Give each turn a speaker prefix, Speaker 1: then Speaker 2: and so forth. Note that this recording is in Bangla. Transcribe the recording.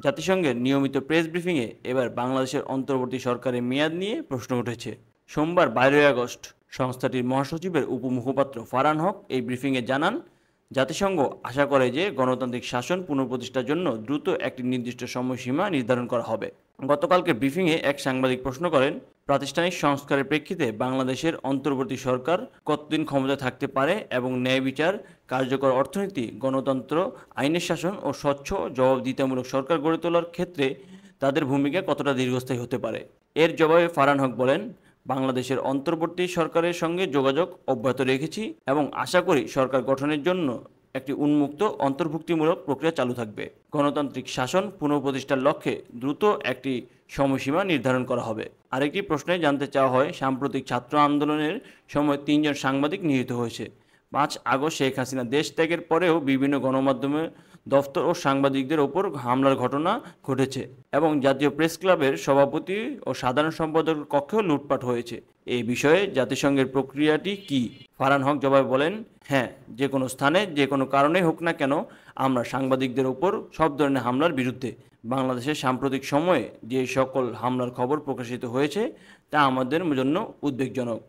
Speaker 1: জাতিসংঘের নিয়মিত প্রেস ব্রিফিংয়ে এবার বাংলাদেশের অন্তর্বর্তী সরকারের মেয়াদ নিয়ে প্রশ্ন উঠেছে। সোমবার 12 আগস্ট সংস্থাটির মহাসচিবের উপমুখপাত্র ফারহান হক এই ব্রিফিংয়ে জানান, জাতিসংঘ আশা করে যে গণতান্ত্রিক শাসন পুনঃপ্রতিষ্ঠার জন্য দ্রুত একটি নির্দিষ্ট সময়সীমা নির্ধারণ করা হবে। গতকালকে ব্রিফিংয়ে এক সাংবাদিক প্রশ্ন করেন, প্রাতিষ্ঠানিক সংস্কারের প্রেক্ষিতে বাংলাদেশের অন্তর্বর্তী সরকার কতদিন ক্ষমতায় থাকতে পারে এবং ন্যায় বিচার, কার্যকর অর্থনীতি, গণতন্ত্র, আইনের শাসন ও স্বচ্ছ জবাবদিহিতামূলক সরকার গড়ে তোলার ক্ষেত্রে তাদের ভূমিকা কতটা দীর্ঘস্থায়ী হতে পারে। এর জবাবে ফারহান হক বলেন, বাংলাদেশের অন্তর্বর্তী সরকারের সঙ্গে যোগাযোগ অব্যাহত রেখেছি এবং আশা করি সরকার গঠনের জন্য একটি উন্মুক্ত অন্তর্ভুক্তিমূলক প্রক্রিয়া চালু থাকবে। গণতান্ত্রিক শাসন পুনঃপ্রতিষ্ঠার লক্ষ্যে দ্রুত একটি সময়সীমা নির্ধারণ করা হবে। আরেকটি প্রশ্নে জানতে চাওয়া হয়, সাম্প্রতিক ছাত্র আন্দোলনের সময় 3 জন সাংবাদিক নিহত হয়েছে। 5 আগস্ট শেখ হাসিনা দেশ ত্যাগের পরেও বিভিন্ন গণমাধ্যমে দফতর ও সাংবাদিকদের ওপর হামলার ঘটনা ঘটেছে এবং জাতীয় প্রেস ক্লাবের সভাপতি ও সাধারণ সম্পাদকের কক্ষেও লুটপাট হয়েছে। এই বিষয়ে জাতিসংঘের প্রক্রিয়াটি কি? ফারহান হক জবাবে বলেন, হ্যাঁ, যে কোনো স্থানে যে কোনো কারণেই হোক না কেন আমরা সাংবাদিকদের ওপর সব ধরনের হামলার বিরুদ্ধে। বাংলাদেশের সাম্প্রতিক সময়ে যে সকল হামলার খবর প্রকাশিত হয়েছে তা আমাদের জন্য উদ্বেগজনক।